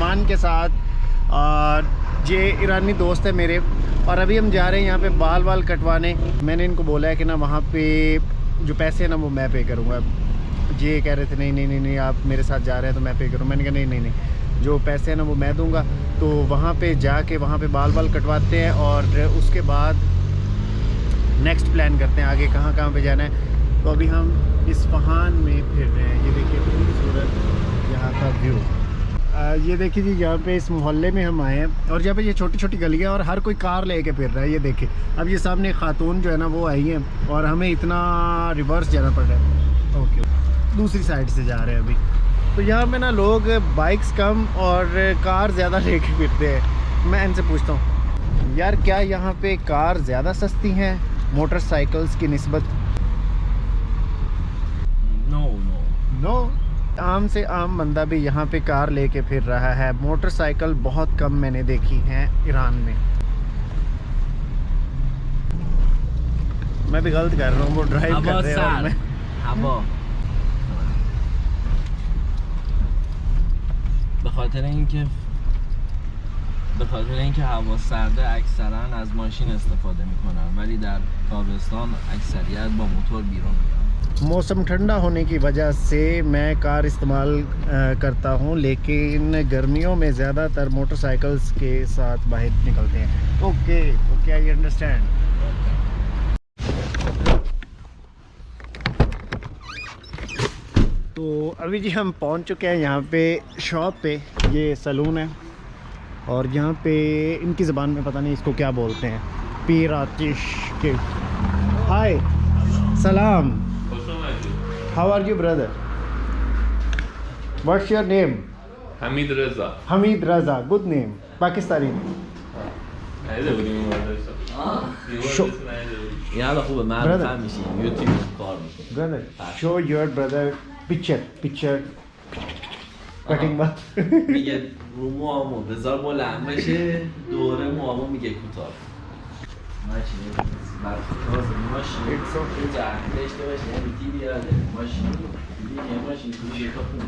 पेमान के साथ, और ये ईरानी दोस्त है मेरे, और अभी हम जा रहे हैं यहाँ पे बाल कटवाने। मैंने इनको बोला है कि ना वहाँ पे जो पैसे हैं ना वो मैं पे करूँगा। ये कह रहे थे नहीं आप मेरे साथ जा रहे हैं तो मैं पे करूँ। मैंने कहा नहीं, जो पैसे हैं ना वो मैं दूँगा। तो वहाँ पे जाके वहाँ पे बाल कटवाते हैं, और उसके बाद नेक्स्ट प्लान करते हैं आगे कहाँ पे जाना है। तो अभी हम इस्फहान में फिर रहे हैं। ये देखिए खूबसूरत यहाँ का व्यू। ये देखिए जी, यहाँ पे इस मोहल्ले में हम आए हैं, और यहाँ पे ये छोटी छोटी गलियाँ, और हर कोई कार लेके फिर रहा है। ये देखिए अब ये सामने खातून जो है ना वो आई है, और हमें इतना रिवर्स जाना पड़ रहा है। ओके, दूसरी साइड से जा रहे हैं अभी। तो यहाँ पे ना लोग बाइक्स कम और कार ज़्यादा लेके फिरते हैं। मैं इनसे पूछता हूँ यार, क्या यहाँ पे कार ज़्यादा सस्ती हैं मोटरसाइकिल्स की निस्बत? नो। आम से आम बंदा भी यहाँ पे कार लेके फिर रहा है। मोटरसाइकिल बहुत कम मैंने देखी हैं ईरान में। मैं भी गलत कर रहा हूँ, वो ड्राइव कर रहे हैं और मैं به خاطر اینکه هوا سرده اکثرا از ماشین استفاده میکنن، ولی در تابستان اکثریت با موتور بیرون میرن. मौसम ठंडा होने की वजह से मैं कार इस्तेमाल करता हूँ, लेकिन गर्मियों में ज़्यादातर मोटरसाइकिल्स के साथ बाहर निकलते हैं। Okay I understand. तो अभी जी हम पहुँच चुके हैं यहाँ पे शॉप पे। ये सलून है, और यहाँ पे इनकी ज़बान में पता नहीं इसको क्या बोलते हैं, पीर आतिश के। हाय सलाम, how are you brother? What's your name? حمید رضا. حمید رضا, good name, Pakistani. نیده بودیم این مدرسه. یالا خوبه معروف میشیم، یوتیوب کار میکنیم. Brother, show your brother picture cutting ba. میگه رو موامو بذار بلند بشه، دوره موامو میگه کوتاه. ماشین ماشین It's okay. جهت داشته باشه، یعنی تی بیاده ماشین دیگه ماشین توی یه کافون.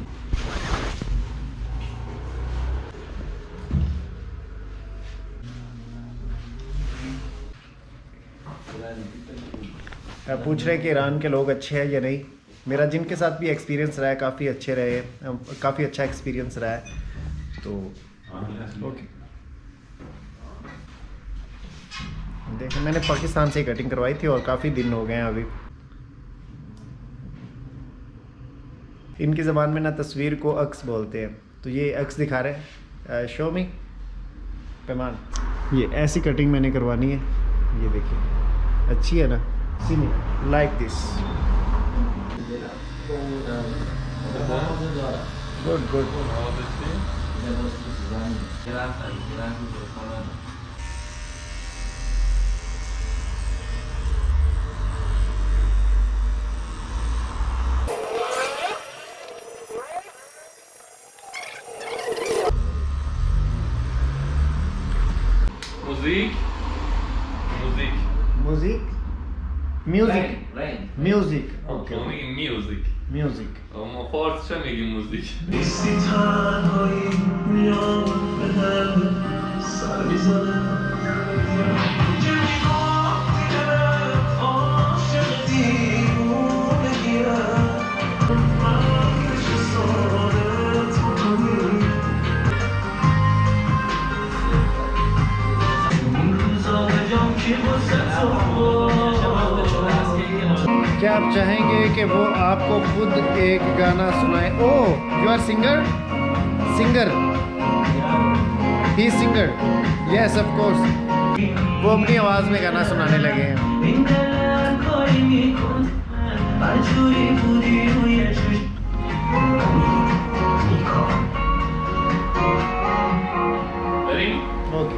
पूछ रहे हैं कि ईरान के लोग अच्छे हैं या नहीं। मेरा जिनके साथ भी एक्सपीरियंस रहा है काफ़ी अच्छे रहे, काफ़ी अच्छा एक्सपीरियंस रहा है। तो ओके, देखो मैंने पाकिस्तान से ही कटिंग करवाई थी और काफ़ी दिन हो गए हैं अभी। इनकी ज़बान में ना तस्वीर को अक्स बोलते हैं, तो ये अक्स दिखा रहे हैं। शो मी पैमान, ये ऐसी कटिंग मैंने करवानी है। ये देखिए अच्छी है ना, like this. Good music okay music ما فارس چه میگیم موزیک؟ क्या आप चाहेंगे कि वो आपको खुद एक गाना सुनाए? Oh, you are singer? He singer, yes of course. वो अपनी आवाज़ में गाना सुनाने लगे हैं। ओके,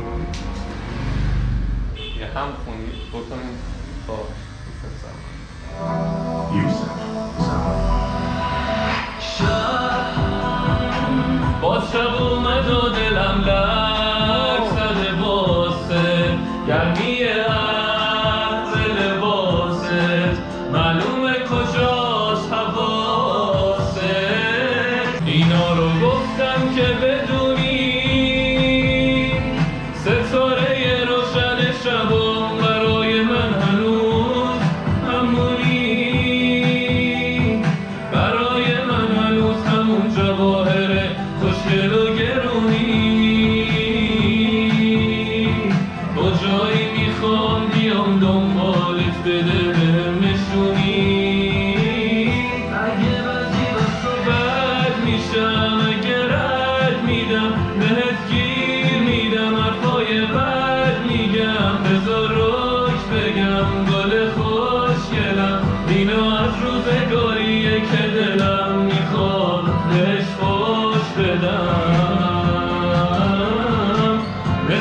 یه هم خونی بکنیم با باز شب اومد و دلم لک زده باسه گرمی عطر لباست معلومه کجاست حواست اینا رو گفتم که بدونی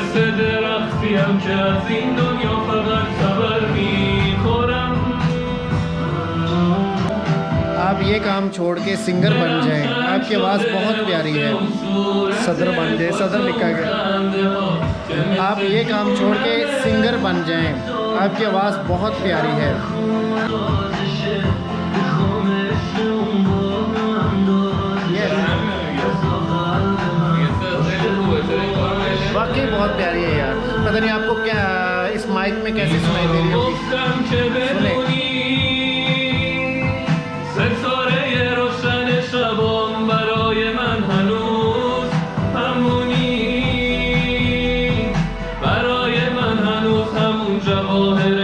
مثل درختیم که از این دنیا فقط خبر میخورم. आप ये काम छोड़ के सिंगर बन जाएं, आपकी आवाज़ बहुत प्यारी है। सदर बन जाए, सदर लिखा गया। आप ये काम छोड़ के सिंगर बन जाएं, आपकी आवाज़ बहुत प्यारी है। वाकई बहुत प्यारी है यार। पता नहीं आपको क्या इस माइक में कैसे सुनाई दे रही होगी। सुने। ستاره روشن شبم برای من هنوز همونی، برای من هنوز همون جواهر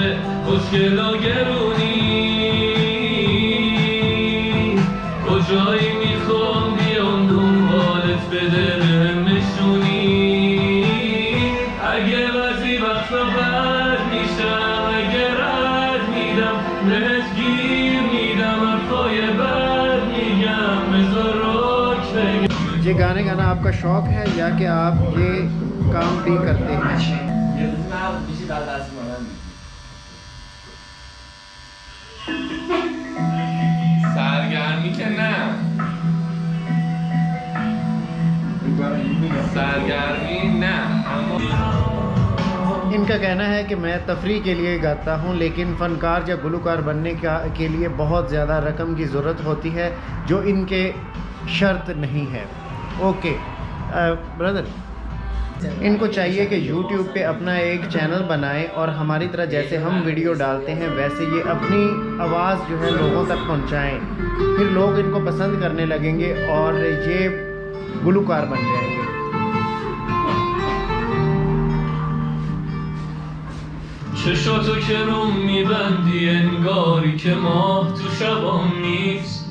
خوشگل و گرونی. کجایی میخوام بیام دنبالت بده بهم نشونی. اگه بعضی وقتا بد میشم، اگه رد میدم بهت گیر میدم، حرفای بد میگم بذار رک بگم. ये गाने गाना आपका शौक है या कि आप ये काम भी करते हैं? سرگرمی که نه، سرگرمی نه، اما इनका कहना है कि मैं तफरी के लिए गाता हूँ, लेकिन फ़नकार या गुलकार बनने के लिए बहुत ज़्यादा रकम की ज़रूरत होती है जो इनके शर्त नहीं है। ओके ब्रदर, इनको चाहिए कि YouTube पे अपना एक चैनल बनाएं और हमारी तरह जैसे हम वीडियो डालते हैं वैसे ये अपनी आवाज़ जो है लोगों तक पहुंचाएं, फिर लोग इनको पसंद करने लगेंगे और ये गुलकार बन जाएंगे। چشاتو که روم میبندی انگاری که ماه تو شبام نیست.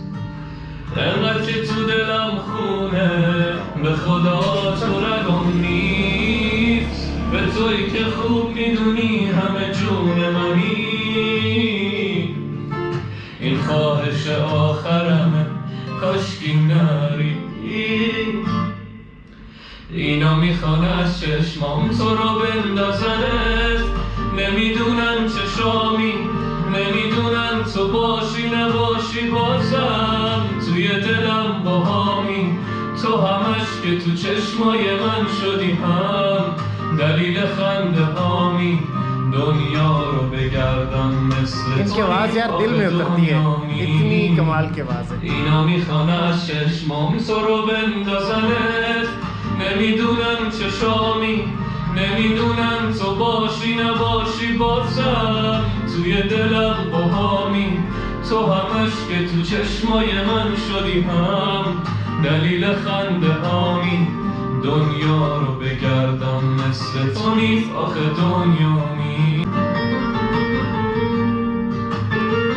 انقدر که تو دلم خونه به خدا تو رگام نیست. به توی که خوب میدونی همه جون منی. این خواهش آخرمه کاشکی نری. اینا میخوان از چشمام تو رو بندازنت. نمیدونن چشامی، نمیدونن تو باشی نباشی بازم توی دلم باهامی. تو همش که تو چشمای من شدی هم دلیل خنده هامی. دنیا رو بگردم مثل इनकी आवाज़ यार दिल में उतरती है, इतनी कमाल की आवाज़ है। اینا میخوان از چشمام تو رو بندازنت. نمیدونن چشامی، نمیدونن تو باشی نباشی بازم توی دلم باهامی. تو همش که تو چشمای من شدی هم دلیل خنده هامی. دنیا رو بگردم مثل تو نیست آخه دنیا نیست.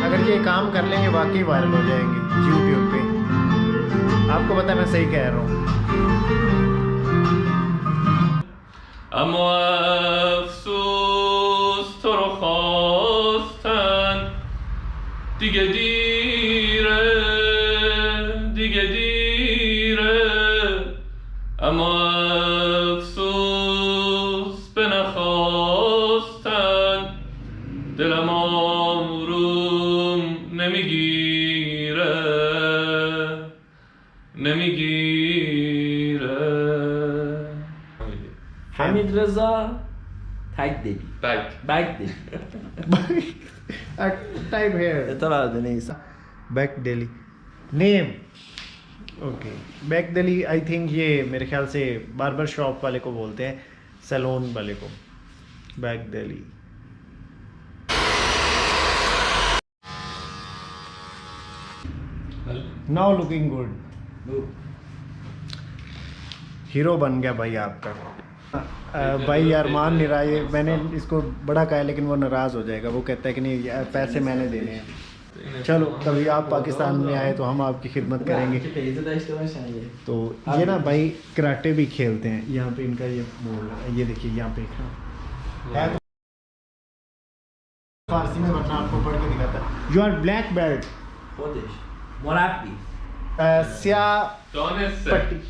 अगर ये काम कर लेंगे वाकई वायरल हो जाएंगे YouTube पे। आपको पता है मैं सही कह रहा हूँ। اما افسوس تو رو خواستن دیگه دیره، دیگه دیره. اما افسوس به نخواستن دلم آروم نمیگیره، نمیگیره. حمید رضا تگ دلی بگ دلی टाइप है اطلاع नहीं सा back Delhi name. Okay back Delhi I think ये मेरे ख्याल से बार्बर शॉप वाले को बोलते हैं, सैलून वाले को। Back Delhi now looking good. Hero बन गया भाई आपका। भाई यार मान नहीं रहा, ये मैंने इसको बड़ा कहा है लेकिन वो नाराज़ हो जाएगा। वो कहता है कि नहीं पैसे मैंने देने हैं। चलो कभी आप पाकिस्तान में आए तो हम आपकी खिदमत करेंगे। तो ये ना भाई कराटे भी खेलते हैं यहाँ पे। इनका ये बोल ये देखिए यहाँ पे है तो फारसी में, वरना आपको पढ़ के दिखाता। यू आर ब्लैक बेल्ट خودش مربی स्याह دانسته पट्टी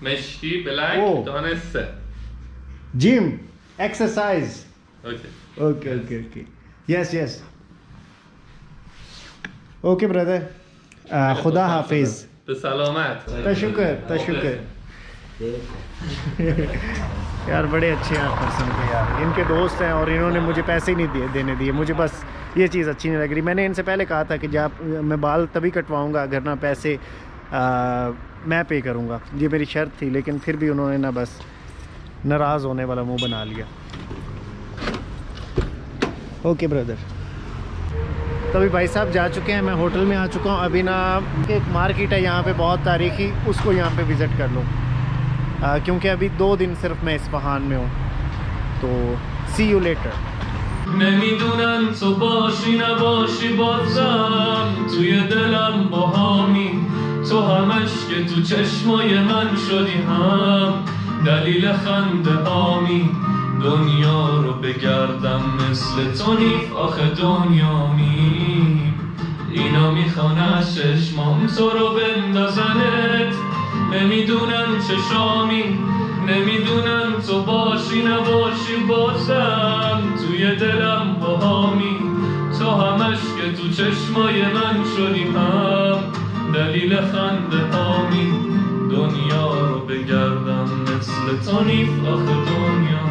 مشکی بلک اوه. دانسته gym exercise Okay. Okay okay okay yes yes okay brother खुदा हाफिज به سلامت. तशुक्र यार बड़े अच्छे हैं पर्सन के यार, इनके दोस्त हैं और इन्होंने मुझे पैसे ही नहीं देने दिए। मुझे बस ये चीज़ अच्छी नहीं लग रही। मैंने इनसे पहले कहा था कि जब मैं बाल तभी कटवाऊंगा अगर ना पैसे मैं पे करूंगा, ये मेरी शर्त थी, लेकिन फिर भी उन्होंने ना बस नाराज़ होने वाला मुंह बना लिया। ओके ब्रदर, तो अभी भाई साहब जा चुके हैं, मैं होटल में आ चुका हूँ। अभी ना एक मार्केट है यहाँ पे बहुत तारीखी, उसको यहाँ पे विज़िट कर लूँ क्योंकि अभी 2 दिन सिर्फ मैं इस्फहान में हूँ। तो सी यू लेटर। نمیدونم تو باشی نباشی بازم توی دلم باهامی تو همش که تو چشمای من شدی هم دلیل خنده هامی دنیا رو بگردم مثل تو نیف آخه دنیا می اینا میخوان از چشمام تو رو بندازنت نمیدونم چشامی نمیدونم تو باشی نباشی بازم توی دلم باهامی تو همش که تو چشمای من شدی هم دلیل خنده هامی دنیا رو بگردم مثل تو نیف آخه دنیا